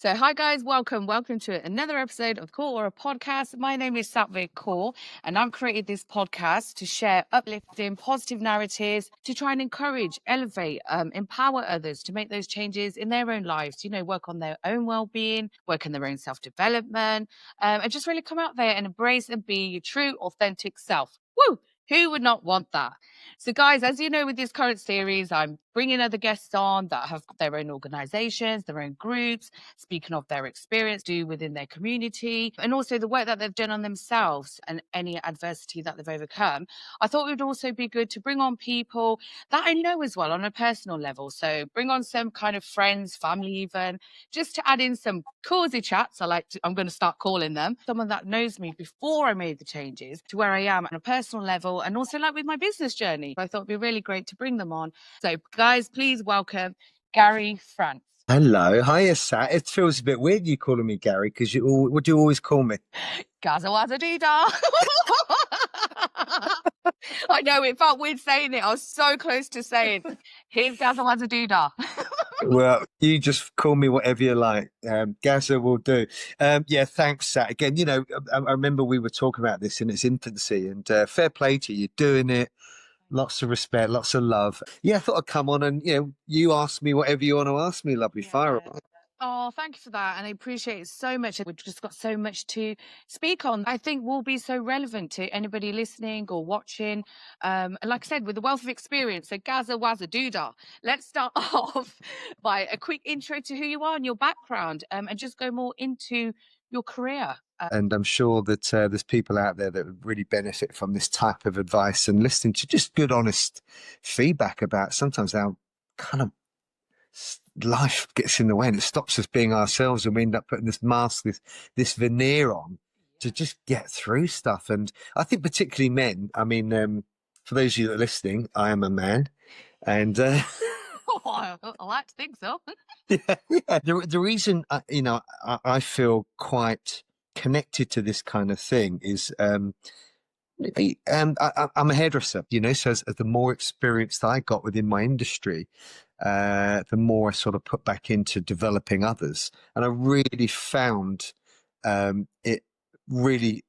So, hi guys, welcome to another episode of Call or a Podcast. My name is Satvik Kaur, and I've created this podcast to share uplifting, positive narratives to try and encourage, elevate, empower others to make those changes in their own lives. Work on their own well-being, work on their own self-development, and just really come out there and embrace and be your true, authentic self. Woo! Who would not want that? So, guys, as you know, with this current series, I'm bringing other guests on that have their own organizations, their own groups, speaking of their experience do within their community and also the work that they've done on themselves and any adversity that they've overcome. I thought it would also be good to bring on people that I know as well on a personal level. So bring on some kind of friends, family even, just to add in some Cosy chats. I'm going to start calling them someone that knows me before I made the changes to where I am on a personal level and also like with my business journey. I thought it'd be really great to bring them on. So guys, please welcome Gary France. Hello, hiya, Sat. It feels a bit weird you calling me Gary because what do you always call me? Gazza Wazza Doodah. I know, it felt weird saying it. I was so close to saying, here's Gazza Wazza Doodah. Well, you just call me whatever you like. Gazza will do. Yeah, thanks, Sat. Again, I remember we were talking about this in its infancy, and fair play to you. You're doing it. Lots of respect, lots of love. Yeah, I thought I'd come on and, you ask me whatever you want to ask me, lovely. Fire away. Oh, thank you for that. And I appreciate it so much. We've just got so much to speak on. I think will be so relevant to anybody listening or watching. And like I said, with the wealth of experience, so Gazza Wazza Doodah, let's start off by a quick intro to who you are and your background and just go more into your career. And I'm sure that there's people out there that would really benefit from this type of advice and listening to just good, honest feedback about sometimes how kind of life gets in the way and it stops us being ourselves, and we end up putting this mask, this veneer on to just get through stuff. And I think particularly men. I mean, for those of you that are listening, I am a man, and I like to think so. yeah. The reason I feel quite connected to this kind of thing is I'm a hairdresser, so as the more experience that I got within my industry, the more I sort of put back into developing others. And I really found it really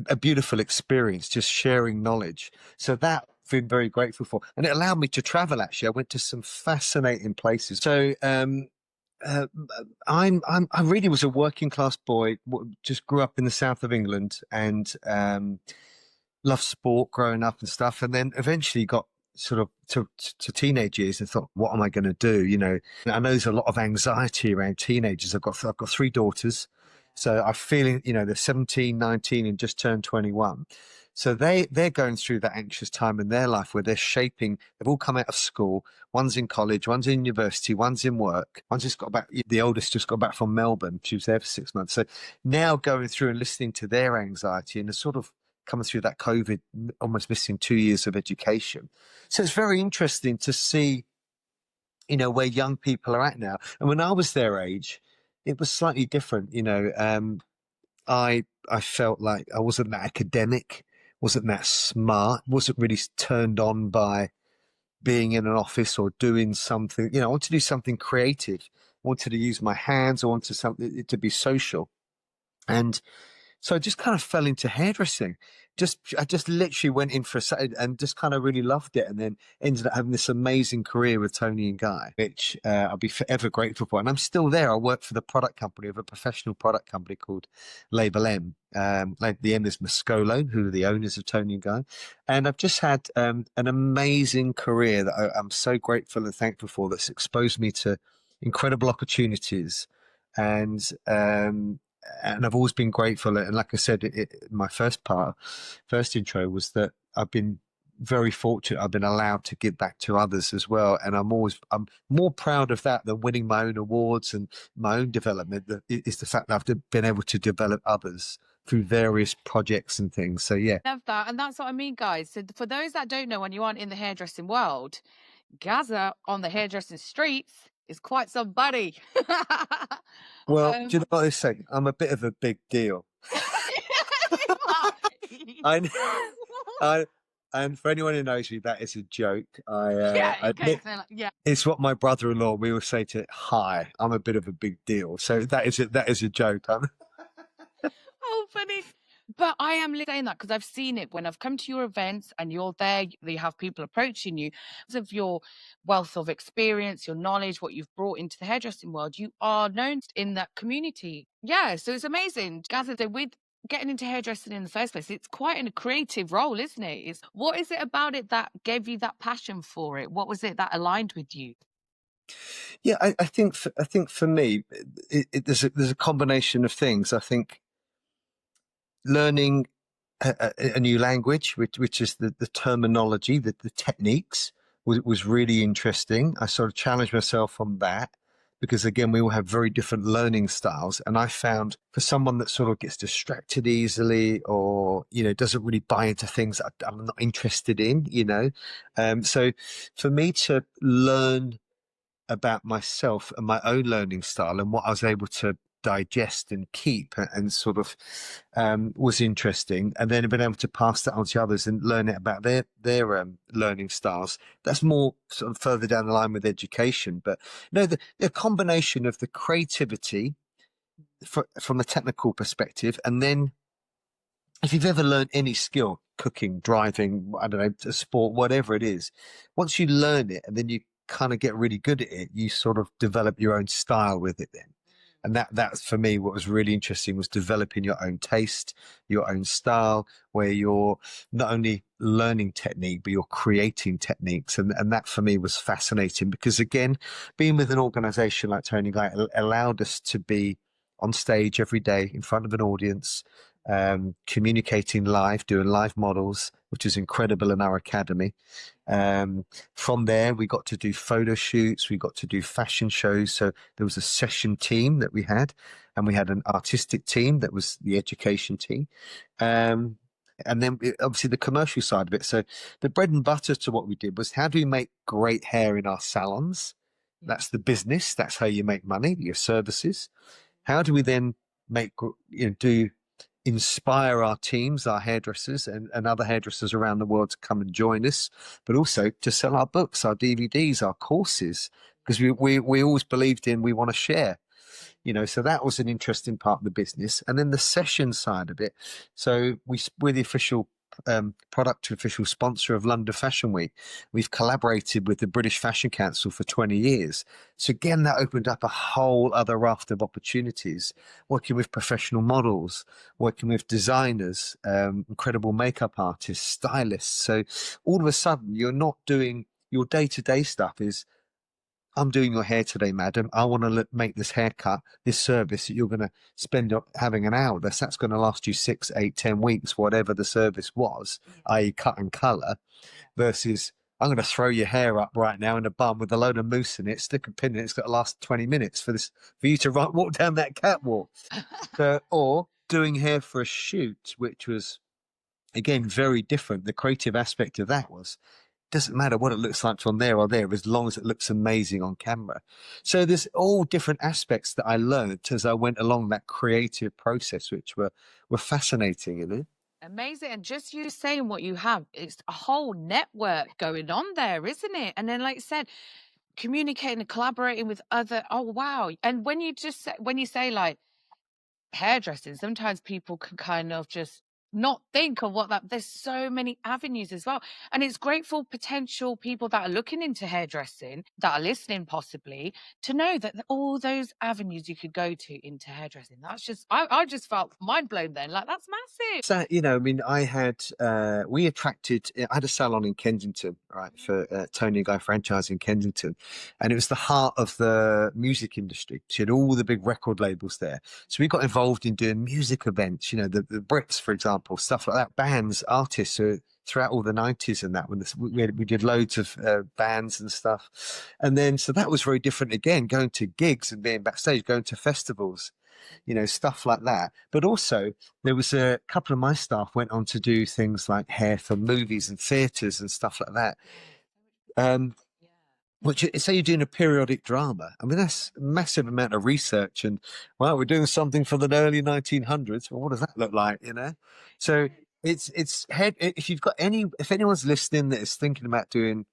a beautiful experience, just sharing knowledge. So that I've been very grateful for. And it allowed me to travel, actually. I went to some fascinating places. So I really was a working class boy, just grew up in the south of England, and loved sport growing up and stuff. And then eventually got sort of to teenage years and thought, what am I going to do? I know there's a lot of anxiety around teenagers. I've got 3 daughters. So I'm feeling, they're 17, 19 and just turned 21. So they're going through that anxious time in their life where they're shaping, they've all come out of school. One's in college, one's in university, one's in work. One's just got back, the oldest just got back from Melbourne. She was there for 6 months. So now going through and listening to their anxiety and the sort of coming through that COVID, almost missing 2 years of education. So it's very interesting to see, where young people are at now. And when I was their age, it was slightly different. I felt like I wasn't that academic, wasn't that smart, wasn't really turned on by being in an office or doing something. I wanted to do something creative. I wanted to use my hands. I wanted something to be social. And so I just kind of fell into hairdressing. I just literally went in for a Saturday and just kind of really loved it, and then ended up having this amazing career with Tony and Guy, which I'll be forever grateful for. And I'm still there. I work for the product company of a professional product company called Label M. The M is Mascolo, who are the owners of Tony and Guy. And I've just had an amazing career that I'm so grateful and thankful for, that's exposed me to incredible opportunities. And I've always been grateful. And like I said, my first intro was that I've been very fortunate. I've been allowed to give back to others as well. And I'm more proud of that than winning my own awards and my own development. That is the fact that I've been able to develop others through various projects and things. So yeah. Love that. And that's what I mean, guys. So for those that don't know, when you aren't in the hairdressing world, Gazza on the hairdressing streets is quite somebody. Well, do you know what they say? I'm a bit of a big deal. I And for anyone who knows me, that is a joke. Yeah, in Admit case they're like, yeah. it's what my brother-in-law, we will say to, hi, I'm a bit of a big deal. So that is it. That is a joke. Oh, funny. But I am saying that because I've seen it when I've come to your events and you're there, you have people approaching you because of your wealth of experience, your knowledge, what you've brought into the hairdressing world. You are known in that community. Yeah, so it's amazing. Gazza, so with getting into hairdressing in the first place, it's quite a creative role, isn't it? What is it about it that gave you that passion for it? What was it that aligned with you? Yeah, I think for me, there's a combination of things. I think learning a new language, which is the terminology, the techniques, was really interesting. I sort of challenged myself on that because, again, we all have very different learning styles. And I found for someone that sort of gets distracted easily or, doesn't really buy into things that I'm not interested in. So for me to learn about myself and my own learning style and what I was able to digest and keep and sort of was interesting, and then being able to pass that on to others and learn it about their learning styles. That's more sort of further down the line with education, but the combination of the creativity from a technical perspective, and then if you've ever learned any skill, cooking, driving, I don't know, a sport, whatever it is, once you learn it and then you kind of get really good at it, you sort of develop your own style with it then. And that's for me what was really interesting, was developing your own taste, your own style, where you're not only learning technique, but you're creating techniques. And that for me was fascinating because, again, being with an organization like Tony Guy allowed us to be on stage every day in front of an audience, communicating live, doing live models, which is incredible in our academy. From there, we got to do photo shoots, we got to do fashion shows. So there was a session team that we had, and we had an artistic team that was the education team. And then obviously the commercial side of it. So the bread and butter to what we did was, how do we make great hair in our salons? That's the business. That's how you make money, your services. How do we then inspire our teams, our hairdressers and other hairdressers around the world to come and join us, but also to sell our books, our DVDs, our courses, because we always believed in, we want to share. So that was an interesting part of the business. And then the session side of it. So we're the official product official sponsor of London Fashion Week. We've collaborated with the British Fashion Council for 20 years. So again, that opened up a whole other raft of opportunities, working with professional models, working with designers, incredible makeup artists, stylists. So all of a sudden, you're not doing your day-to-day stuff. I'm doing your hair today, madam. I want to make this haircut, this service that you're going to spend having an hour. That's going to last you 6, 8, 10 weeks, whatever the service was, i.e. cut and colour, versus I'm going to throw your hair up right now in a bun with a load of mousse in it, stick a pin in it. It's got to last 20 minutes for you to walk down that catwalk. Or doing hair for a shoot, which was, again, very different. The creative aspect of that was, doesn't matter what it looks like from there or there, as long as it looks amazing on camera. So there's all different aspects that I learned as I went along that creative process, which were fascinating. Amazing. And just you saying what you have, it's a whole network going on there, isn't it? And then, like I said, communicating and collaborating with other, oh wow. And when you say like hairdressing, sometimes people can kind of just not think of there's so many avenues as well. And it's great for potential people that are looking into hairdressing, that are listening possibly, to know that all those avenues you could go to into hairdressing. That's just, I just felt mind blown then. Like, that's massive. So, I mean, I had a salon in Kensington, right, for Tony and Guy franchise in Kensington, and it was the heart of the music industry. She had all the big record labels there. So we got involved in doing music events, the Brits, for example, stuff like that, bands, artists throughout all the 90s and that, when we did loads of bands and stuff. And then, so that was very different again, going to gigs and being backstage, going to festivals, stuff like that. But also, there was a couple of my staff went on to do things like hair for movies and theatres and stuff like that. Which, say you're doing a periodic drama. I mean, that's a massive amount of research. And, well, we're doing something for the early 1900s. Well, what does that look like, So it's head. If you've got any, if anyone's listening that is thinking about doing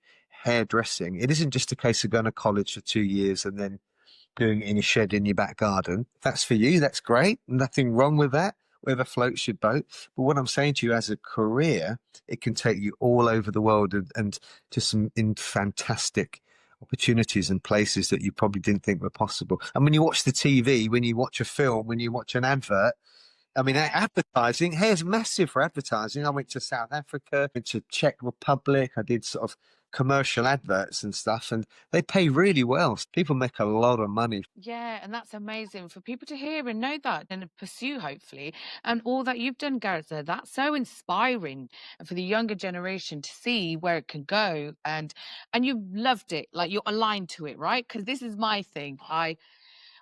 hairdressing, it isn't just a case of going to college for 2 years and then doing it in a shed in your back garden. If that's for you, that's great. Nothing wrong with that. Whatever floats your boat. But what I'm saying to you, as a career, it can take you all over the world and to some in fantastic opportunities and places that you probably didn't think were possible. And when you watch the TV, when you watch a film, when you watch an advert, I mean, Yeah. advertising, hair's massive for advertising. I went to South Africa, went to Czech Republic. I did sort of commercial adverts and stuff, and they pay really well. People make a lot of money. Yeah, and that's amazing for people to hear and know that and pursue, hopefully. And all that you've done, Garza, that's so inspiring. And for the younger generation to see where it can go. And you've loved it, like you're aligned to it, right? Because this is my thing.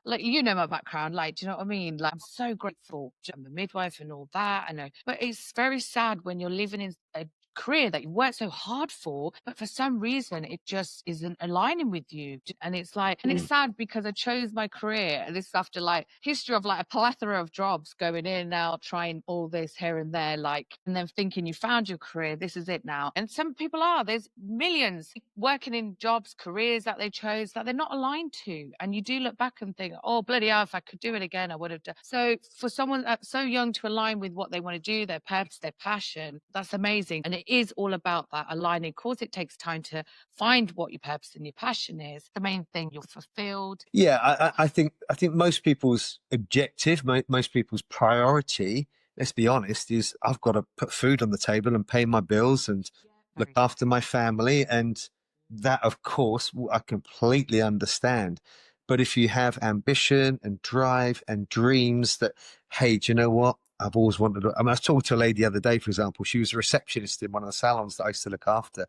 Like, you know my background, like, do you know what I mean? Like, I'm so grateful. I'm a midwife and all that. I know. But it's very sad when you're living in a career that you worked so hard for, but for some reason it just isn't aligning with you. And it's like, and it's sad because I chose my career. And this is after like history of like a plethora of jobs going in and out, trying all this here and there, like, and then thinking you found your career, this is it now. And some people are, there's millions working in jobs, careers that they chose that they're not aligned to. And you do look back and think, oh, bloody hell, if I could do it again, I would have done. So for someone that's so young to align with what they want to do, their purpose, their passion, that's amazing. And it is all about that aligning. Of course, it takes time to find what your purpose and your passion is. The main thing, you're fulfilled. Yeah, I think most people's objective, most people's priority, let's be honest, is I've got to put food on the table and pay my bills and look Very after my family. And that, of course, I completely understand. But if you have ambition and drive and dreams that, hey, do you know what? I've always wanted to. I mean, I was talking to a lady the other day, for example. She was a receptionist in one of the salons that I used to look after.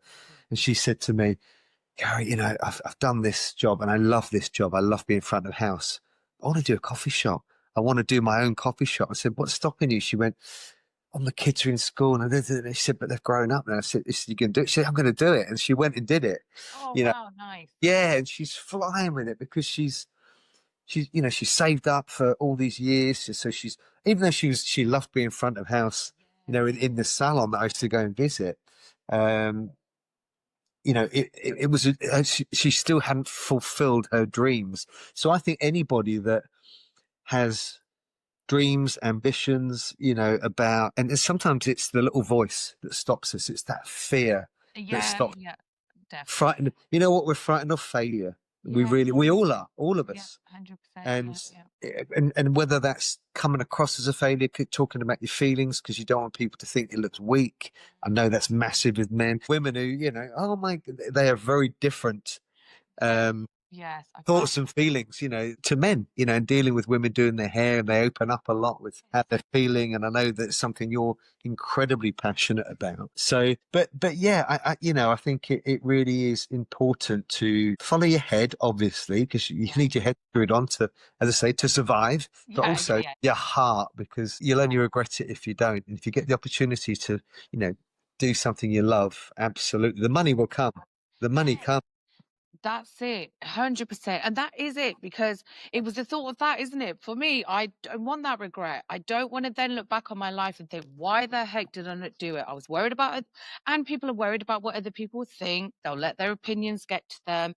And she said to me, Gary, I've done this job and I love this job. I love being front of house. I want to do a coffee shop. I want to do my own coffee shop. I said, what's stopping you? She went, oh, the kids are in school. And they said, but they've grown up now. I said, you can do it. She said, I'm going to do it. And she went and did it. Oh, You know, wow, nice. yeah. And she's flying with it because she's saved up for all these years. So even though she loved being front of house, in the salon that I used to go and visit, it was she still hadn't fulfilled her dreams. So I think anybody that has dreams, ambitions, about, and sometimes it's the little voice that stops us. It's that fear that Yeah, stops. yeah, definitely. Frightened. You know what? We're frightened of failure. Yeah, We all are, all of yeah, us. 100%. And Yeah, yeah. and whether that's coming across as a failure, talking about your feelings because you don't want people to think it looks weak. I know that's massive with men, women who oh my, they are very different. Very, Um, yes, I found. Thoughts and feelings, to men, and dealing with women doing their hair, and they open up a lot with how they're feeling. And I know that's something you're incredibly passionate about. So, but yeah, I think it really is important to follow your head, obviously, because you Yeah, need your head screwed on to, as I say, to survive, but yeah, also yeah, your heart, because you'll only regret it if you don't. And if you get the opportunity to, do something you love, absolutely, the money will come. The money yeah. comes. That's it, 100%. And that is it, because it was the thought of that, isn't it? For me, I don't want that regret. I don't want to then look back on my life and think, why the heck did I not do it? I was worried about it. And people are worried about what other people think. They'll let their opinions get to them.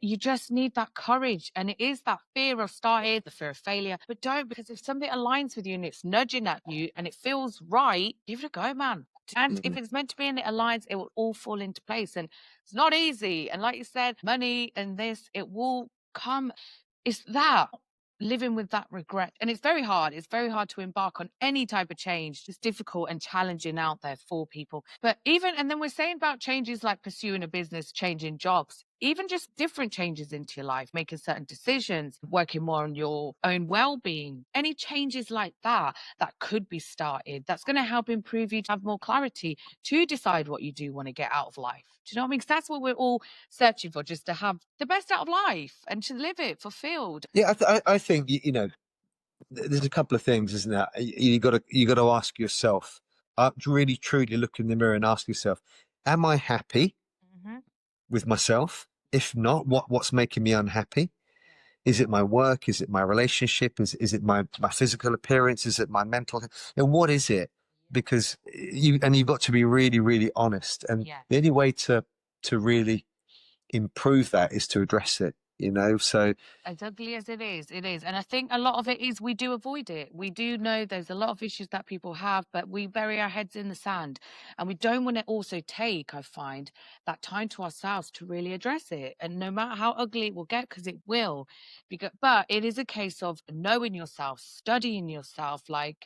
You just need that courage. And it is that fear of starting, the fear of failure. But don't, because if something aligns with you and it's nudging at you and it feels right, give it a go, man. And if it's meant to be and it aligns, it will all fall into place. And it's not easy. And like you said, money and this, it will come. It's that living with that regret. And it's very hard. It's very hard to embark on any type of change. It's difficult and challenging out there for people. But and then we're saying about changes like pursuing a business, changing jobs, even just different changes into your life, making certain decisions, working more on your own well-being, any changes like that could be started, that's going to help improve you to have more clarity to decide what you do want to get out of life. Do you know what I mean? 'Cause that's what we're all searching for, just to have the best out of life and to live it fulfilled. Yeah, I think there's a couple of things, isn't there? You got to ask yourself, really truly look in the mirror and ask yourself, am I happy Hmm. with myself? If not, what's making me unhappy? Is it my work? Is it my relationship? Is it my physical appearance? Is it my mental health? And what is it because you've got to be really, really honest. And Yeah. the only way to really improve that is to address it, So As ugly as it is, it is. And I think a lot of it is we do avoid it. We do know there's a lot of issues that people have, but we bury our heads in the sand. And we don't want to also take, I find, that time to ourselves to really address it. And no matter how ugly it will get, because it will, but it is a case of knowing yourself, studying yourself, like,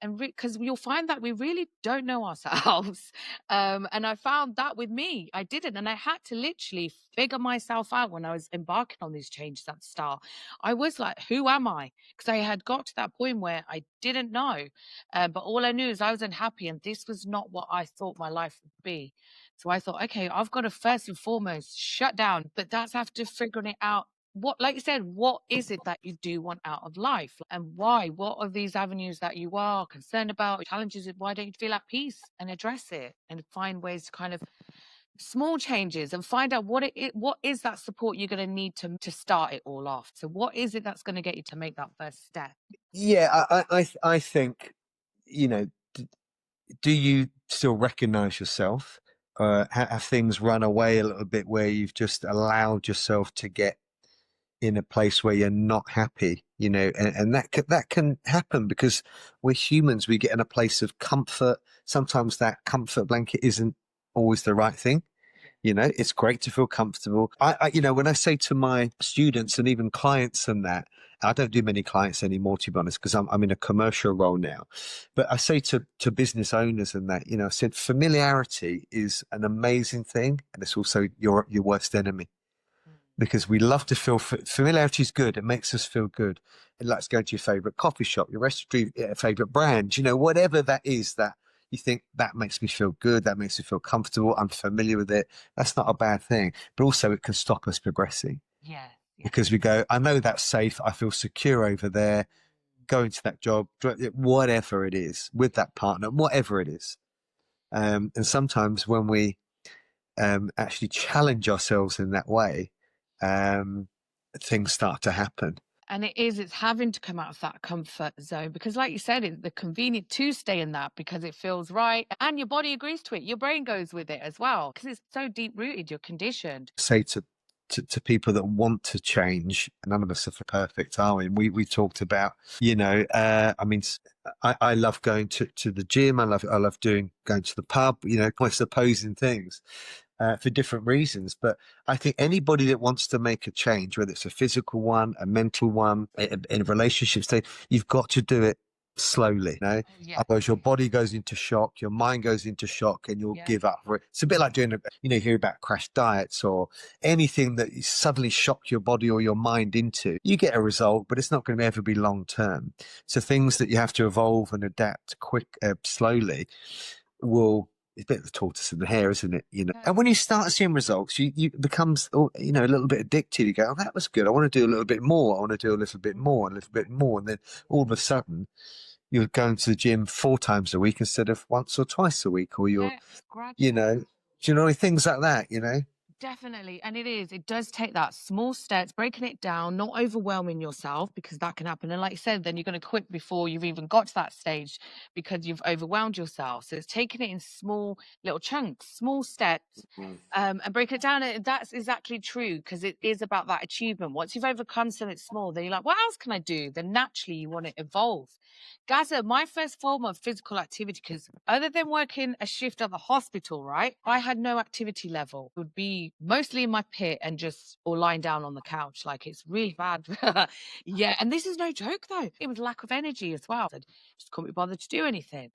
and because you'll find that we really don't know ourselves. And I found that with me, I didn't, and I had to literally figure myself out when I was embarking on these changes at the start. I was like, who am I? Because I had got to that point where I didn't know, but all I knew is I was unhappy, and this was not what I thought my life would be. So I thought, okay, I've got to first and foremost shut down, but that's after figuring it out. What, like you said, what is it that you do want out of life, and why? What are these avenues that you are concerned about, challenges? Why don't you feel at peace and address it and find ways to kind of small changes and find out what is that support you're going to need to start it all off. So what is it that's going to get you to make that first step? yeah, I think, you know, do you still recognize yourself? Have things run away a little bit where you've just allowed yourself to get in a place where you're not happy, and that can happen because we're humans. We get in a place of comfort. Sometimes that comfort blanket isn't always the right thing. It's great to feel comfortable. When I say to my students and even clients and that, I don't do many clients anymore, to be honest, because I'm in a commercial role now. But I say to business owners and that, I said familiarity is an amazing thing, and it's also your worst enemy, because we love to feel familiarity is good. It makes us feel good. It likes going to your favorite coffee shop, your restaurant, favorite brand, whatever that is that you think that makes me feel good, that makes me feel comfortable, I'm familiar with it. That's not a bad thing, but also it can stop us progressing. Yeah. Because we go, I know that's safe. I feel secure over there, going to that job, whatever it is, with that partner, whatever it is. And sometimes when we actually challenge ourselves in that way, things start to happen. And it's having to come out of that comfort zone because, like you said, it's the convenient to stay in that because it feels right and your body agrees to it. Your brain goes with it as well because it's so deep rooted, you're conditioned. Say to people that want to change, none of us are perfect, are we? We talked about, I mean, I love going to the gym. I love going to the pub, quite opposing things. For different reasons. But I think anybody that wants to make a change, whether it's a physical one, a mental one, in a relationship state, you've got to do it slowly. Yeah. Otherwise your body goes into shock, your mind goes into shock, and you'll give up. It's a bit like doing you hear about crash diets or anything that you suddenly shock your body or your mind into. You get a result, but it's not going to ever be long term. So things that you have to evolve and adapt slowly will. It's a bit of the tortoise and the hare, isn't it? And when you start seeing results, you becomes a little bit addicted. You go, oh, that was good. I want to do a little bit more. I want to do a little bit more, a little bit more, and then all of a sudden, you're going to the gym 4 times a week instead of once or twice a week, or you're, things like that. Definitely. And it does take that small steps, breaking it down, not overwhelming yourself because that can happen. And like you said, then you're going to quit before you've even got to that stage because you've overwhelmed yourself. So it's taking it in small little chunks, small steps, and breaking it down. And that's exactly true because it is about that achievement. Once you've overcome something small, then you're like, what else can I do? Then naturally you want to evolve. Gaza, my first form of physical activity, because other than working a shift at the hospital, right, I had no activity level. It would be mostly in my pit and just or lying down on the couch. Like it's really bad. Yeah, and this is no joke though. It was lack of energy as well. I just couldn't be bothered to do anything.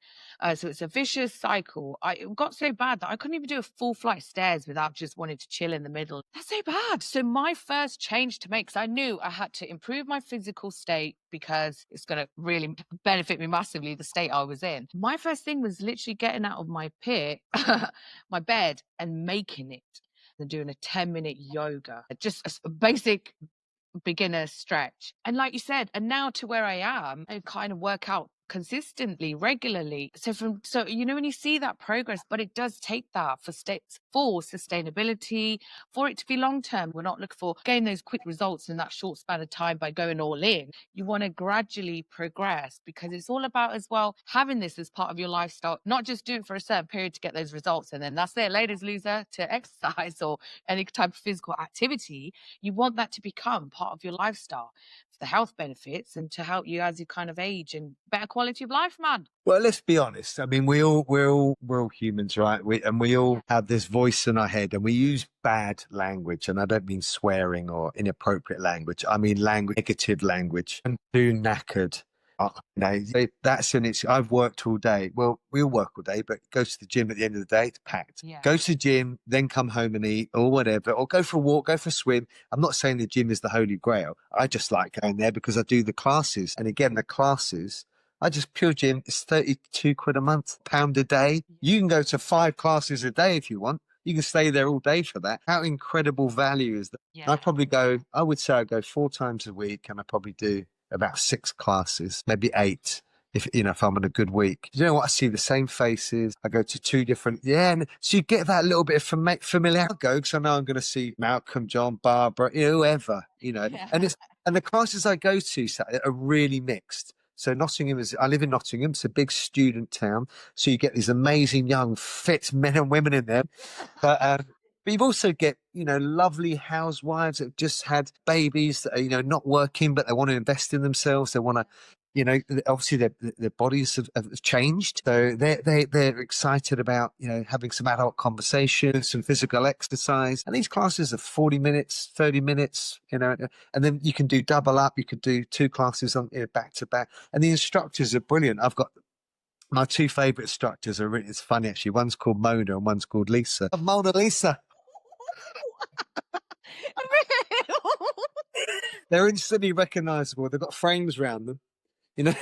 So it's a vicious cycle. It got so bad that I couldn't even do a full flight of stairs without just wanting to chill in the middle. That's so bad. So my first change to make, because I knew I had to improve my physical state because it's going to really benefit me massively, the state I was in. My first thing was literally getting out of my pit, my bed, and making it. And doing a 10-minute yoga, just a basic beginner stretch. And like you said, and now to where I am, I kind of work out consistently, regularly. So you know, when you see that progress, but it does take that for sustainability, for it to be long term. We're not looking for getting those quick results in that short span of time by going all in. You want to gradually progress, because it's all about as well having this as part of your lifestyle, not just do it for a certain period to get those results and then that's it, ladies loser to exercise or any type of physical activity. You want that to become part of your lifestyle for the health benefits and to help you as you kind of age and better quality of life, man. Well, let's be honest. I mean, we're all humans, right? We all have this voice in our head, and we use bad language. And I don't mean swearing or inappropriate language. I mean negative language. I'm too knackered. That's in its. I've worked all day. Well, we all work all day, but go to the gym at the end of the day, it's packed. Yeah. Go to the gym, then come home and eat or whatever, or go for a walk, go for a swim. I'm not saying the gym is the holy grail. I just like going there because I do the classes. And again, the classes, I just pure gym. It's 32 quid a month, £1 a day. You can go to 5 classes a day if you want. You can stay there all day for that. How incredible value is that? Yeah. I would say I go 4 times a week, and I probably do about 6 classes, maybe 8. If I'm on a good week, you know what? I see the same faces. I go to 2 different, and so you get that little bit of familiarity. I go because I know I'm going to see Malcolm, John, Barbara, whoever, and the classes I go to are really mixed. So I live in Nottingham. It's a big student town. So you get these amazing young, fit men and women in there. But you've also get, lovely housewives that have just had babies that are, not working, but they want to invest in themselves. They want to, obviously their bodies have changed. So they're excited about, having some adult conversation, some physical exercise. And these classes are 40 minutes, 30 minutes, and then you can do double up. You could do 2 classes on back to back. And the instructors are brilliant. I've got my 2 favorite instructors it's funny actually. One's called Mona and one's called Lisa. Mona Lisa. They're instantly recognizable. They've got frames around them, you know.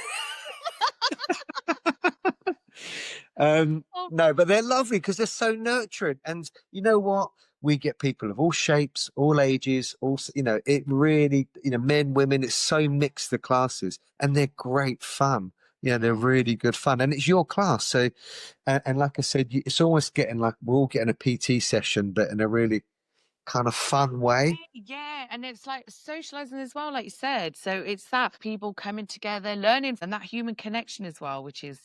No, but they're lovely because they're so nurturing. And you know what? We get people of all shapes, all ages, it really, men, women, it's so mixed, the classes, and they're great fun. They're really good fun. And it's your class. So, and like I said, it's almost getting like we're all getting a PT session, but in a really kind of fun way. Yeah, and it's like socializing as well, like you said. So it's that people coming together, learning, and that human connection as well, which is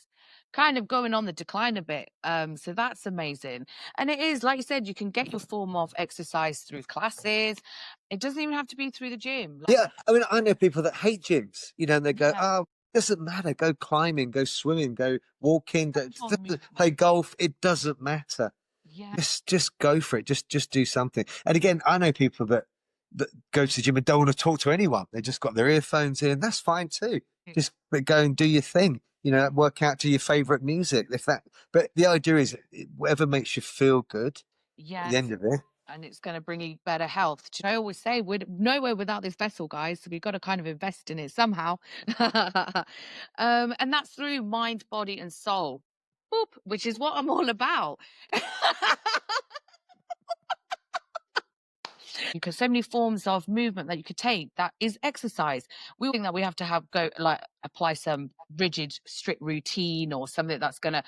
kind of going on the decline a bit. So that's amazing. And it is, like you said, you can get your form of exercise through classes. It doesn't even have to be through the gym. Yeah, I mean, I know people that hate gyms, and they go, Yeah. "Oh, doesn't matter. Go climbing, go swimming, go walking, Control movement. play golf. It doesn't matter. Yeah. Just go for it. Just do something." And again, I know people that go to the gym and don't want to talk to anyone. They just got their earphones in. That's fine too. Just go and do your thing. Work out to your favorite music. But the idea is whatever makes you feel good. Yeah. At the end of it. And it's going to bring you better health. I always say we're nowhere without this vessel, guys. So we've got to kind of invest in it somehow. And that's through mind, body, and soul. Boop, which is what I'm all about. Because so many forms of movement that you could take, that is exercise. We think that we have to apply some rigid, strict routine or something that's going to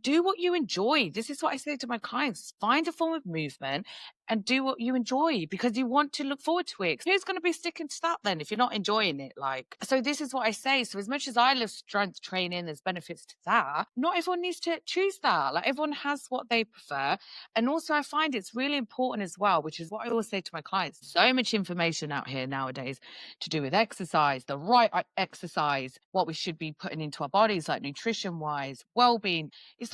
do what you enjoy. This is what I say to my clients. Find a form of movement and do what you enjoy, because you want to look forward to it. Who's going to be sticking to that then if you're not enjoying it? So this is what I say. So as much as I love strength training, there's benefits to that. Not everyone needs to choose that. Like, everyone has what they prefer. And also I find it's really important as well, which is what I always say to my clients. So much information out here nowadays to do with exercise, the right exercise, what we should be putting into our bodies, like nutrition wise, well-being. It's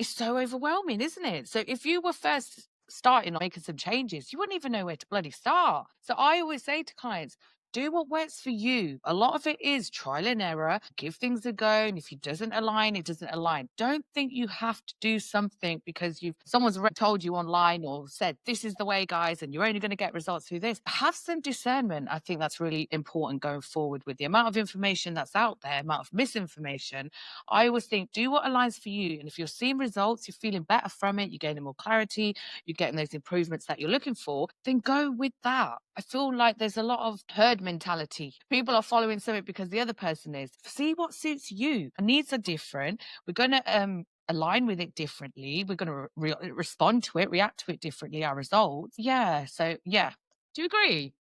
so overwhelming, isn't it? So if you were first starting making some changes, you wouldn't even know where to bloody start. So I always say to clients, do what works for you. A lot of it is trial and error. Give things a go. And if it doesn't align, it doesn't align. Don't think you have to do something because someone's told you online or said, this is the way, guys, and you're only going to get results through this. Have some discernment. I think that's really important going forward with the amount of information that's out there, amount of misinformation. I always think, do what aligns for you. And if you're seeing results, you're feeling better from it, you're gaining more clarity, you're getting those improvements that you're looking for, then go with that. I feel like there's a lot of herd mentality. People are following something because the other person is. See what suits you. Our needs are different. We're going to align with it differently. We're going to respond to it, react to it differently, our results. Yeah. So, yeah. Do you agree?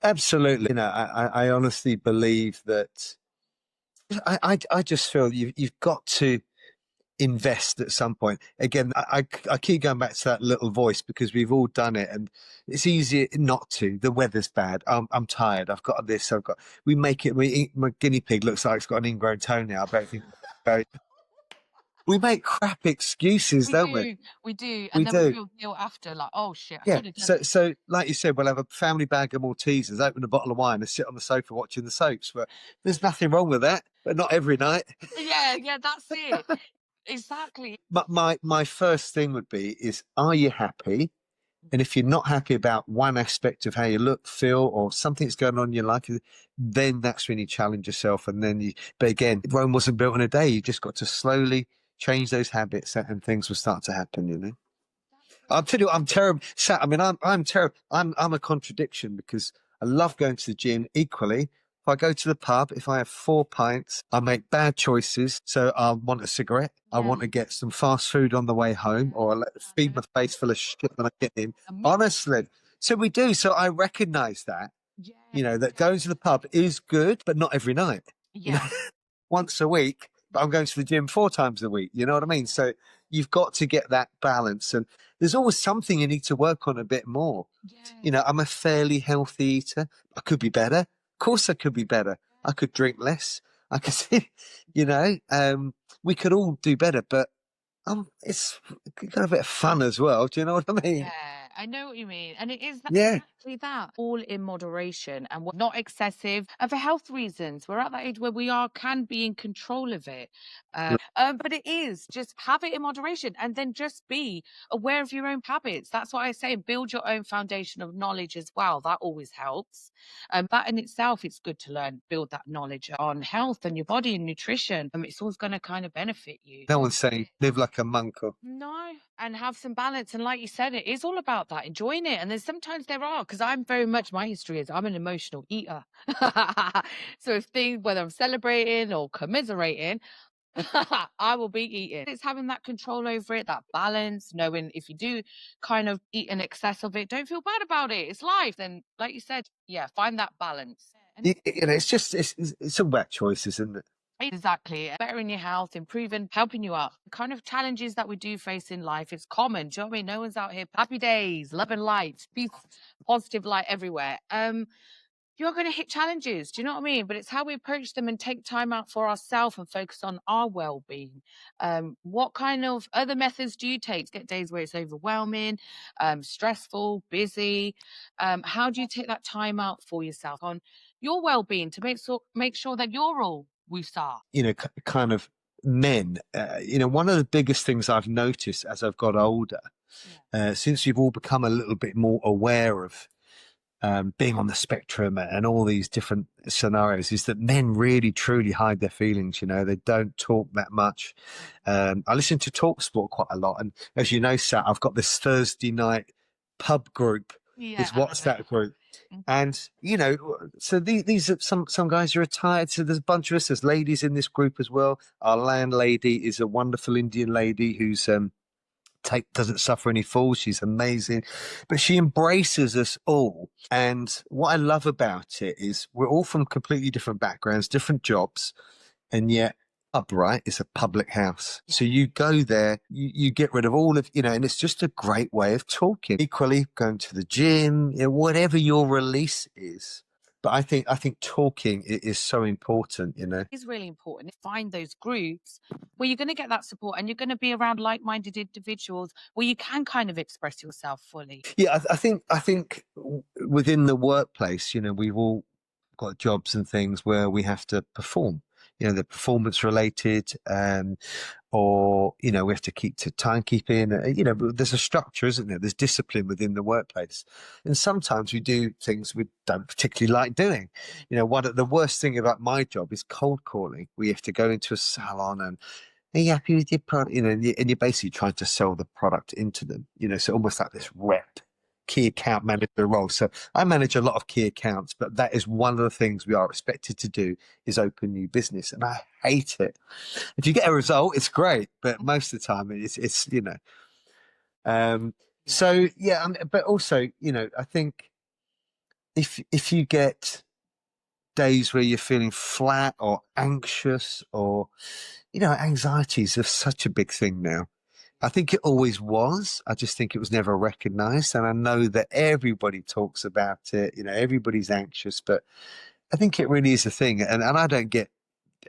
Absolutely. I honestly believe that I just feel you've got to invest at some point. Again, I keep going back to that little voice because we've all done it, and it's easy not to. The weather's bad. I'm tired. I've got this. We make it. My guinea pig looks like it's got an ingrown toenail. I don't think. We make crap excuses, don't we? We do. We And then we do. feel guilt after, like, oh shit, I Yeah. should have done. So like you said, we'll have a family bag of Maltesers, open a bottle of wine, and sit on the sofa watching the soaps. But there's nothing wrong with that. But not every night. Yeah, that's it. Exactly. But my first thing would be is, are you happy? And if you're not happy about one aspect of how you look, feel, or something's going on in your life, then that's when you challenge yourself. And then but again, Rome wasn't built in a day. You just got to slowly change those habits and things will start to happen, you know? I'll tell you, I'm terrible. I mean, I'm terrible. I'm a contradiction because I love going to the gym equally. If I go to the pub, if I have 4 pints, I make bad choices. So I want a cigarette. I want to get some fast food on the way home, or I feed my face full of shit when I get in. Honestly. So we do. So I recognize that, that going to the pub is good, but not every night. Yeah. Once a week, but I'm going to the gym 4 times a week. You know what I mean? So you've got to get that balance. And there's always something you need to work on a bit more. I'm a fairly healthy eater. I could be better. Of course I could be better. I could drink less. I could, we could all do better, but it's got a bit of fun as well. Do you know what I mean? Yeah, I know what you mean. And it is Yeah. exactly that, all in moderation and not excessive. And for health reasons, we're at that age where we can be in control of it. But it is just have it in moderation and then just be aware of your own habits. That's what I say. Build your own foundation of knowledge as well. That always helps. That in itself, it's good to learn, build that knowledge on health and your body and nutrition. It's always going to kind of benefit you. No one's saying live like a monk or. No, and have some balance. And like you said, it is all about that, enjoying it. And there's sometimes because I'm very much, my history is I'm an emotional eater. So if whether I'm celebrating or commiserating, I will be eating. It's having that control over it, that balance, knowing if you do kind of eat in excess of it, don't feel bad about it. It's life. Then, like you said, find that balance. It's all about choices, isn't it? Exactly. Bettering your health, improving, helping you out. The kind of challenges that we do face in life, it's common. Do you know what I mean? No one's out here. Happy days, love and light, peace, positive light everywhere. You're going to hit challenges. Do you know what I mean? But it's how we approach them and take time out for ourselves and focus on our well-being. What kind of other methods do you take to get days where it's overwhelming, stressful, busy? How do you take that time out for yourself on your well-being to make sure that you're all woosah? Kind of men. One of the biggest things I've noticed as I've got older, since we've all become a little bit more aware of being on the spectrum and all these different scenarios, is that men really truly hide their feelings. They don't talk that much. I listen to Talk Sport quite a lot, and as you know, Sat, I've got this Thursday night pub group, this WhatsApp group. And so these are some guys are retired. So there's a bunch of us. There's ladies in this group as well. Our landlady is a wonderful Indian lady who's doesn't suffer any fools. She's amazing, but she embraces us all. And what I love about it is we're all from completely different backgrounds, different jobs, and yet upright is a public house. So you go there, you get rid of all of, and it's just a great way of talking. Equally, going to the gym, whatever your release is. But I think talking is so important, It's really important to find those groups where you're going to get that support and you're going to be around like-minded individuals where you can kind of express yourself fully. Yeah, I think within the workplace, we've all got jobs and things where we have to perform. They're performance related, or we have to keep to timekeeping. There's a structure, isn't there? There's discipline within the workplace, and sometimes we do things we don't particularly like doing. One of the worst thing about my job is cold calling. We have to go into a salon and, are you happy with your product? And you're basically trying to sell the product into them. So almost like this rep. key account manager role. So I manage a lot of key accounts, but that is one of the things we are expected to do is open new business. And I hate it. If you get a result, it's great, but most of the time it's you know. So yeah, but also, you know, I think if you get days where you're feeling flat or anxious or, you know, anxiety is just such a big thing now. I think it always was. I just think it was never recognized. And I know that everybody talks about it, you know, everybody's anxious, but I think it really is a thing. And I don't get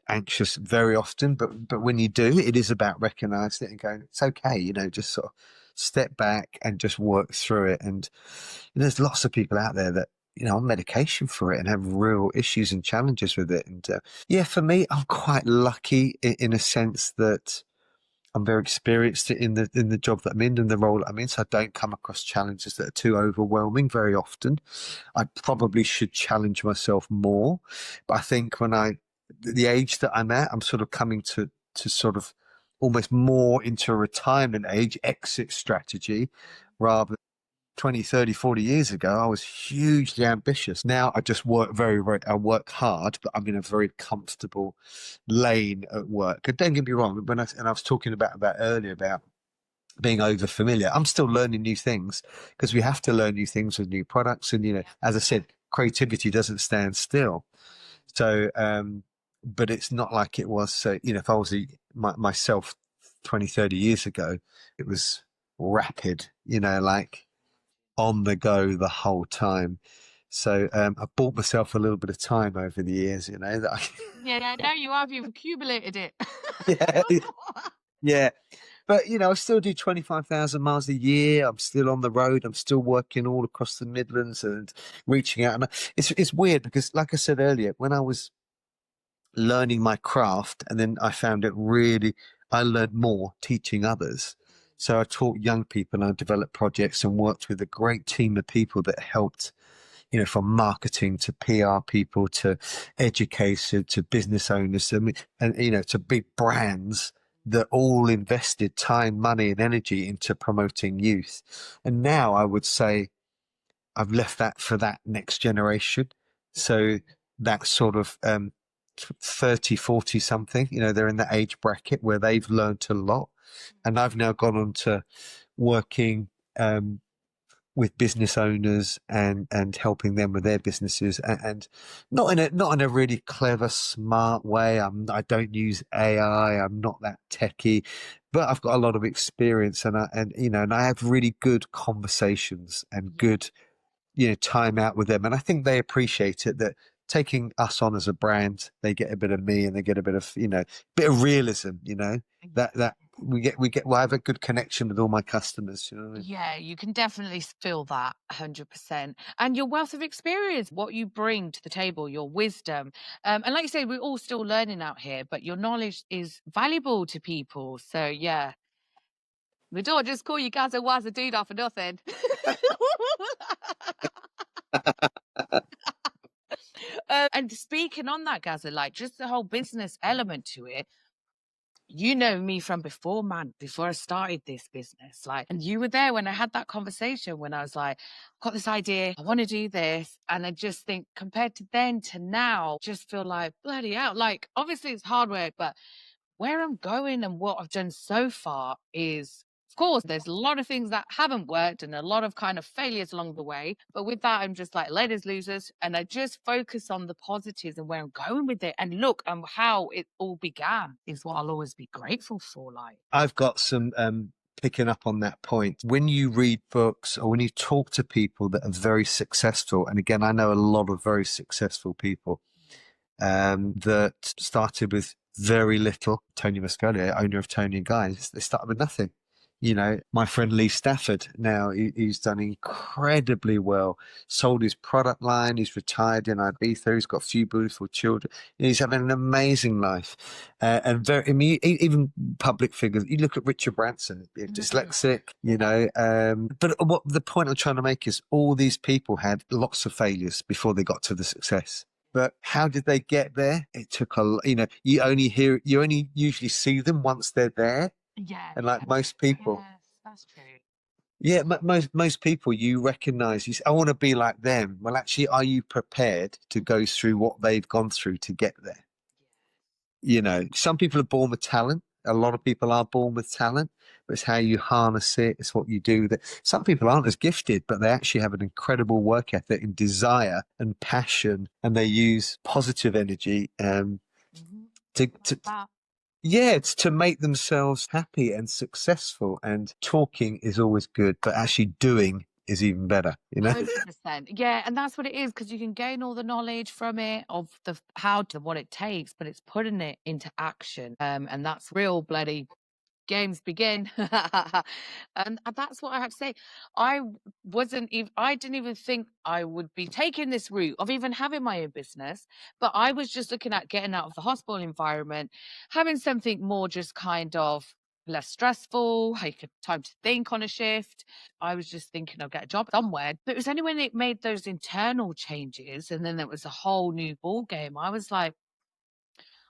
anxious very often, but when you do, it is about recognizing it and going, it's okay, you know, just sort of step back and just work through it. And you know, there's lots of people out there that, you know, on medication for it and have real issues and challenges with it. And yeah, for me, I'm quite lucky in a sense that I'm very experienced in the job that I'm in and the role that I'm in, so I don't come across challenges that are too overwhelming very often. I probably should challenge myself more, but I think the age that I'm at, I'm sort of coming to sort of almost more into a retirement age exit strategy rather. 20, 30, 40 years ago, I was hugely ambitious. Now I just work I work hard, but I'm in a very comfortable lane at work. And don't get me wrong, and I was talking about that earlier about being over familiar, I'm still learning new things because we have to learn new things with new products. And, you know, as I said, creativity doesn't stand still. So, but it's not like it was. So, you know, if I was myself 20, 30 years ago, it was rapid, you know, like on the go the whole time. So I bought myself a little bit of time over the years, you know. Yeah, now you have, you've accumulated it. Yeah, yeah. But you know, I still do 25,000 miles a year. I'm still on the road. I'm still working all across the Midlands and reaching out. And it's weird because, like I said earlier, when I was learning my craft, and then I found it really, I learned more teaching others. So I taught young people and I developed projects and worked with a great team of people that helped, you know, from marketing to PR people to educators to business owners and you know, to big brands that all invested time, money, and energy into promoting youth. And now I would say I've left that for that next generation. So that sort of 30, 40 something, you know, they're in that age bracket where they've learned a lot. And I've now gone on to working with business owners and helping them with their businesses and not in a really clever, smart way. I don't use AI. I'm not that techie, but I've got a lot of experience and you know, and I have really good conversations and good, you know, time out with them. And I think they appreciate it that taking us on as a brand, they get a bit of me and they get a bit of, you know, bit of realism, you know, that we'll have a good connection with all my customers, you know what I mean? Yeah, you can definitely feel that 100%. And your wealth of experience, what you bring to the table, your wisdom. And like you say, we're all still learning out here, but your knowledge is valuable to people. So, yeah, we don't just call you Gazza Wazza Doodah for nothing. And speaking on that, Gazza, like just the whole business element to it, you know me from before, man, before I started this business. Like, and you were there when I had that conversation when I was like, got this idea, I want to do this. And I just think compared to then to now, just feel like bloody hell. Like, obviously it's hard work, but where I'm going and what I've done so far is, of course, there's a lot of things that haven't worked and a lot of kind of failures along the way. But with that, I'm just like, leaders, losers. And I just focus on the positives and where I'm going with it. And look, how it all began is what I'll always be grateful for. Like, I've got some picking up on that point. When you read books or when you talk to people that are very successful, and again, I know a lot of very successful people that started with very little. Tony Muscoli, owner of Tony and Guy, they started with nothing. You know, my friend Lee Stafford, now he's done incredibly well. Sold his product line. He's retired in Ibiza. He's got a few beautiful children. He's having an amazing life. And very, I mean, even public figures. You look at Richard Branson, dyslexic, you know. But what the point I'm trying to make is all these people had lots of failures before they got to the success. But how did they get there? It took you know, you only usually see them once they're there. yeah, And like most people, yes, that's true. Yeah, most people you recognize, you say, I want to be like them. Well, actually, are you prepared to go through what they've gone through to get there? You know, some people are born with talent. A lot of people are born with talent, but it's how you harness it. It's what you do with it. Some people aren't as gifted, but they actually have an incredible work ethic and desire and passion, and they use positive energy Mhm. to, Like to that. yeah, it's to make themselves happy and successful. And talking is always good, but actually doing is even better, you know? 100%. Yeah, and that's what it is because you can gain all the knowledge from it of the how to what it takes, but it's putting it into action. And that's real bloody games begin. And that's what I have to say. I didn't even think I would be taking this route of even having my own business, but I was just looking at getting out of the hospital environment, having something more just kind of less stressful. I could time to think on a shift. I was just thinking I'll get a job somewhere. But it was only when it made those internal changes and then there was a whole new ball game. I was like,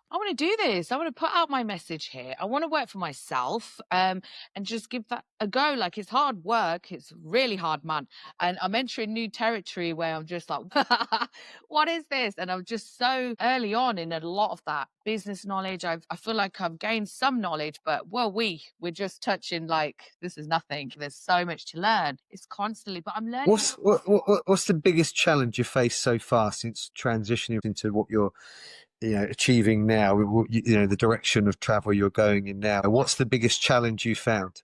I want to do this. I want to put out my message here. I want to work for myself, and just give that a go. Like it's hard work. It's really hard, man. And I'm entering new territory where I'm just like, what is this? And I'm just so early on in a lot of that business knowledge. I feel like I've gained some knowledge, but well, we're just touching like this is nothing. There's so much to learn. It's constantly, but I'm learning. What's the biggest challenge you faced so far since transitioning into what you're, achieving now? The direction of travel you're going in now. What's the biggest challenge you found?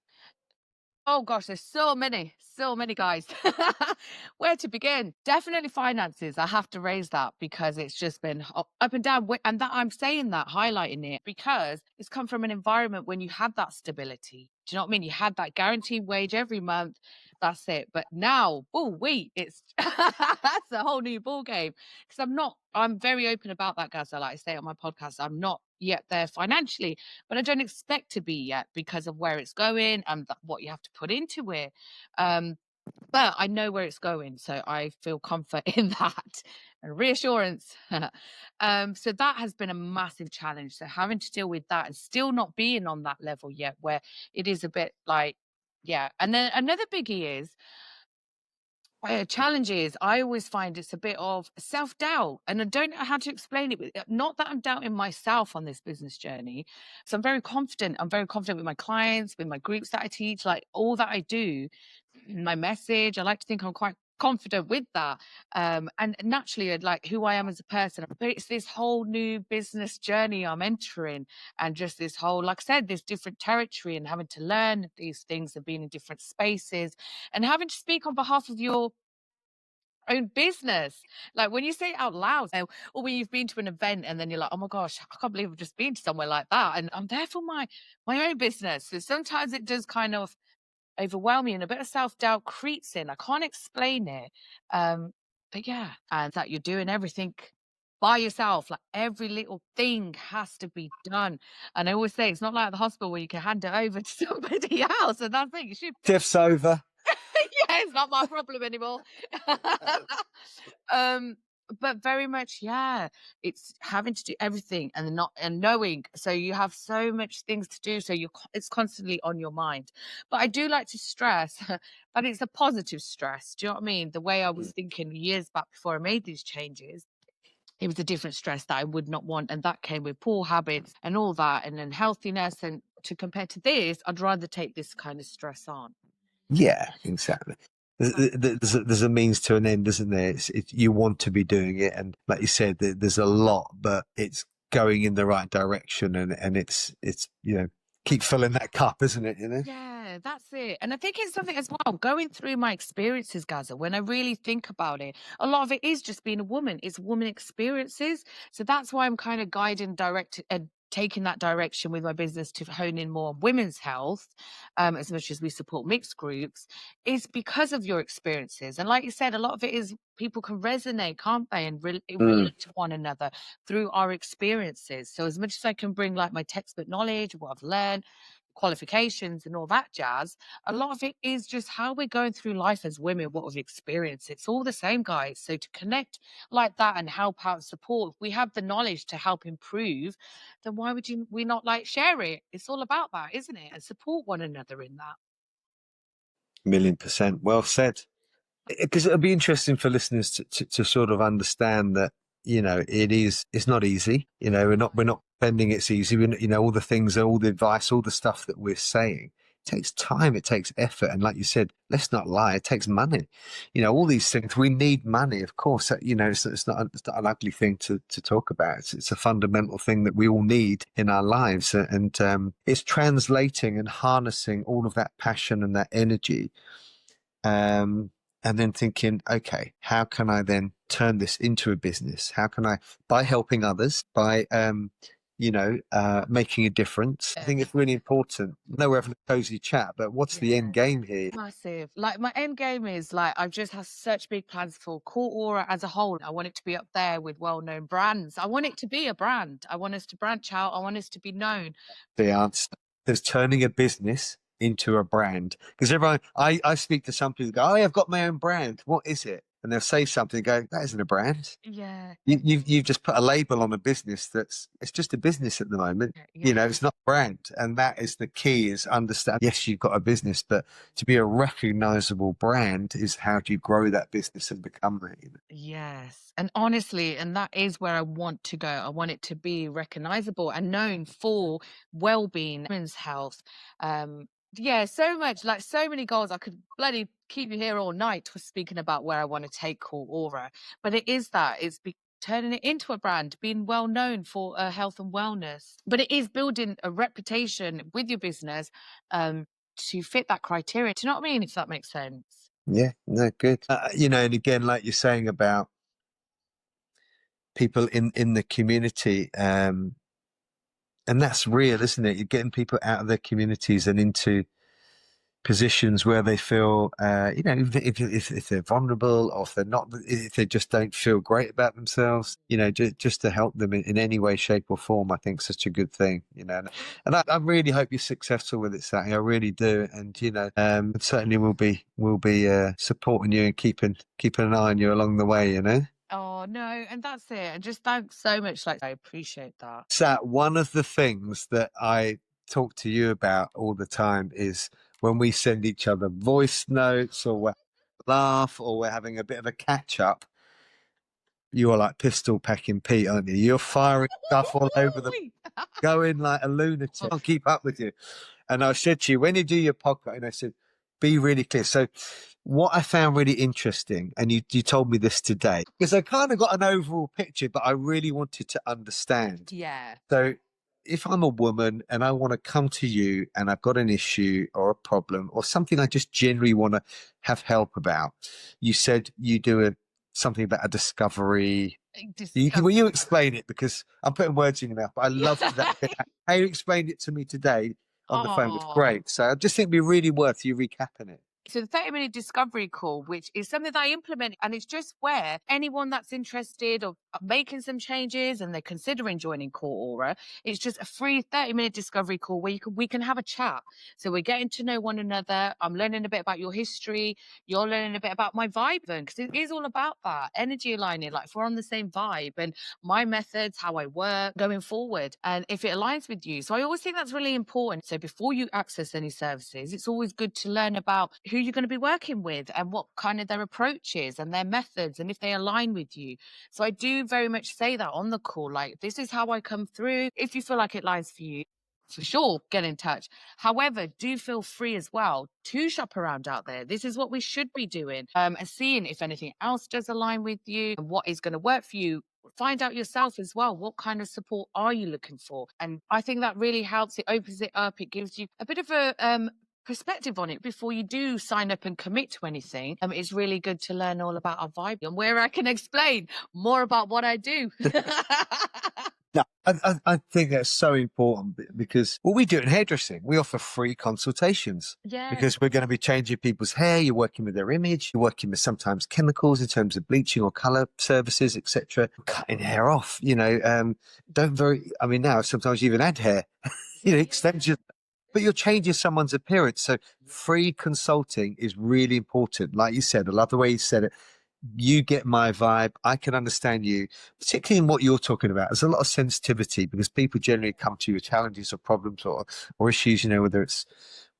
Oh gosh, there's so many guys. Where to begin? Definitely finances. I have to raise that because it's just been up and down. And that I'm saying that, highlighting it because it's come from an environment when you had that stability. Do you know what I mean? You had that guaranteed wage every month. That's it. But now, oh wait, it's that's a whole new ball game. Because I'm very open about that, Gazza. Like I say on my podcast, I'm not yet there financially, but I don't expect to be yet because of where it's going and what you have to put into it. Um, but I know where it's going, so I feel comfort in that and reassurance. So that has been a massive challenge. So having to deal with that and still not being on that level yet, where it is a bit like, yeah. And then another biggie is challenge is I always find it's a bit of self doubt, and I don't know how to explain it. Not that I'm doubting myself on this business journey. So I'm very confident. I'm very confident with my clients, with my groups that I teach, like all that I do, my message. I like to think I'm quite confident with that. And naturally, I'd like who I am as a person. But it's this whole new business journey I'm entering, and just this whole, like I said, this different territory and having to learn these things and being in different spaces and having to speak on behalf of your own business. Like when you say it out loud, or when you've been to an event and then you're like, oh my gosh, I can't believe I've just been to somewhere like that. And I'm there for my own business. So sometimes it does kind of overwhelm me and a bit of self-doubt creeps in. I can't explain it. But yeah, and that you're doing everything by yourself. Like every little thing has to be done. And I always say it's not like the hospital where you can hand it over to somebody else and that's it. You should Tiff's over. yeah, it's not my problem anymore. um, but very much, yeah, it's having to do everything and not and knowing. So you have so much things to do, so it's constantly on your mind. But I do like to stress that it's a positive stress. Do you know what I mean? The way I was thinking years back before I made these changes. It was a different stress that I would not want, and that came with poor habits and all that, and unhealthiness. And to compare to this, I'd rather take this kind of stress on. Yeah, exactly. There's a means to an end, isn't there? You want to be doing it, and like you said, there's a lot, but it's going in the right direction, and it's keep filling that cup, isn't it? Yeah, that's it. And I think it's something as well, going through my experiences, Gaza, when I really think about it, a lot of it is just being a woman, it's woman experiences. So that's why I'm kind of guiding direct and taking that direction with my business to hone in more on women's health, as much as we support mixed groups, is because of your experiences. And like you said, a lot of it is people can resonate, can't they? And relate to one another through our experiences. So as much as I can bring like my textbook knowledge, what I've learned, qualifications and all that jazz, a lot of it is just how we're going through life as women, what we've experienced. It's all the same, guys. So to connect like that and help out, support, if we have the knowledge to help improve, then why would we not like share it? It's all about that, isn't it? And support one another in that. 1,000,000%. Well said. Because it'll be interesting for listeners to sort of understand that, it's not easy. We're not pretending it's easy. All the things, all the advice, all the stuff that we're saying, it takes time, it takes effort. And like you said, let's not lie, it takes money. All these things, we need money, of course. It's not an ugly thing to talk about. It's a fundamental thing that we all need in our lives. And it's translating and harnessing all of that passion and that energy. And then thinking, okay, how can I then turn this into a business? How can I, by helping others, by, making a difference? I think it's really important. I know we're having a cozy chat, but what's the end game here? Massive. Like, my end game is like, I've just had such big plans for Cool Aura as a whole. I want it to be up there with well-known brands. I want it to be a brand. I want us to branch out. I want us to be known. The answer is turning a business into a brand. Because everyone, I speak to some people, go, oh, I've got my own brand. What is it? And they'll say something and go, that isn't a brand. Yeah. You've just put a label on a business it's just a business at the moment. It's not a brand. And that is the key, is understand, yes, you've got a business, but to be a recognizable brand is how do you grow that business and become that? Yes. And honestly, and that is where I want to go. I want it to be recognizable and known for well-being, women's health. So much, like so many goals. I could bloody keep you here all night speaking about where I want to take Cool Aura. But it is that, turning it into a brand, being well known for health and wellness. But it is building a reputation with your business to fit that criteria. Do you know what I mean? If that makes sense. Yeah, no, good. And again, like you're saying about people in the community, and that's real, isn't it? You're getting people out of their communities and into positions where they feel, if they're vulnerable, or if they just don't feel great about themselves, just to help them in any way, shape or form, I think such a good thing, and I really hope you're successful with it, Sally. I really do. And, certainly we'll be supporting you and keeping an eye on you along the way, Oh, no, and that's it. And just thanks so much. Like, I appreciate that. Sat, one of the things that I talk to you about all the time is when we send each other voice notes, or we're laugh, or we're having a bit of a catch up, you are like pistol packing Pete, aren't you? You're firing stuff all over going like a lunatic. I can't keep up with you. And I said to you, when you do your podcast, and I said, be really clear. So what I found really interesting, and you told me this today, because I kind of got an overall picture, but I really wanted to understand. Yeah. So if I'm a woman and I want to come to you and I've got an issue or a problem or something I just generally want to have help about, you said you do something about a discovery. Will you explain it? Because I'm putting words in your mouth, but I love that. How you explained it to me today on the phone was great. So I just think it'd be really worth you recapping it. So the 30-minute discovery call, which is something that I implement, and it's just where anyone that's interested or making some changes and they're considering joining Cool Aura, it's just a free 30-minute discovery call where we can have a chat. So we're getting to know one another. I'm learning a bit about your history. You're learning a bit about my vibe, because it is all about that energy aligning. Like, if we're on the same vibe and my methods, how I work going forward, and if it aligns with you. So I always think that's really important. So before you access any services, it's always good to learn about who you're going to be working with and what kind of their approach is and their methods and if they align with you. So I do very much say that on the call, like, this is how I come through. If you feel like it aligns for you, for sure, get in touch. However, do feel free as well to shop around out there. This is what we should be doing, and seeing if anything else does align with you and what is going to work for you. Find out yourself as well. What kind of support are you looking for? And I think that really helps. It opens it up. It gives you a bit of a perspective on it before you do sign up and commit to anything. It's really good to learn all about our vibe and where I can explain more about what I do. No, I think that's so important, because what we do in hairdressing, we offer free consultations. Yeah. Because we're going to be changing people's hair. You're working with their image. You're working with sometimes chemicals in terms of bleaching or color services, etc. Cutting hair off. Now sometimes you even add hair. Extensions. But you're changing someone's appearance. So free consulting is really important. Like you said, I love the way you said it. You get my vibe. I can understand you, particularly in what you're talking about. There's a lot of sensitivity because people generally come to you with challenges or problems or issues, whether it's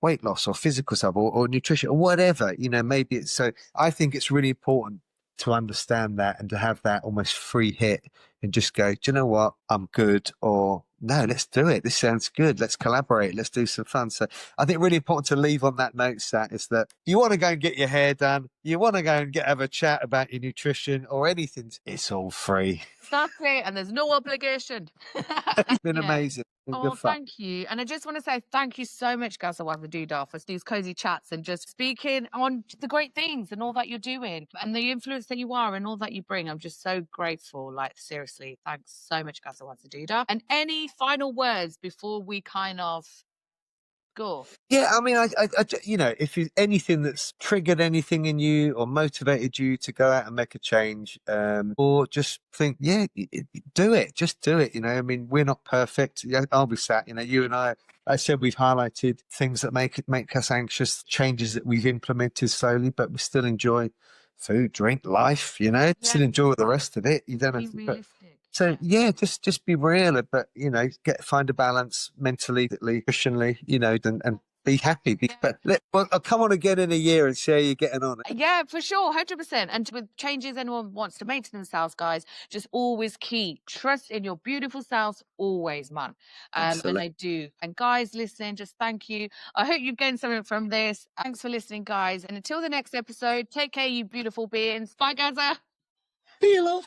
weight loss or physical stuff or nutrition or whatever, maybe it's so I think it's really important to understand that and to have that almost free hit and just go, do you know what? I'm good. Or no, let's do it. This sounds good. Let's collaborate. Let's do some fun. So I think really important to leave on that note, Sat, is that you want to go and get your hair done. You want to go and have a chat about your nutrition or anything. It's all free. That's it. And there's no obligation. It's been amazing. Been Oh, good fun. thank you. And I just want to say thank you so much, Gazza Wazza Doodah, for these cozy chats and just speaking on the great things and all that you're doing and the influence that you are and all that you bring. I'm just so grateful. Like, seriously, thanks so much, Gazza Wazza Doodah. And any final words before we kind of go? Yeah, I mean, if it's anything that's triggered anything in you or motivated you to go out and make a change, or just think, yeah, do it, just do it. I mean, we're not perfect. Yeah, I'll be sat. You and I said we've highlighted things that make us anxious, changes that we've implemented slowly, but we still enjoy food, drink, life. Still enjoy the rest of it. You don't have to. Realistic. So yeah, just be real, but find a balance mentally, nutritionally, and be happy. I'll come on again in a year and see how you're getting on. Yeah, for sure, 100%. And with changes anyone wants to make to themselves, guys, just always keep trust in your beautiful selves, always, man. And I do. And guys, listen, just thank you. I hope you've gained something from this. Thanks for listening, guys. And until the next episode, take care, you beautiful beings. Bye, Gaza. See you, love.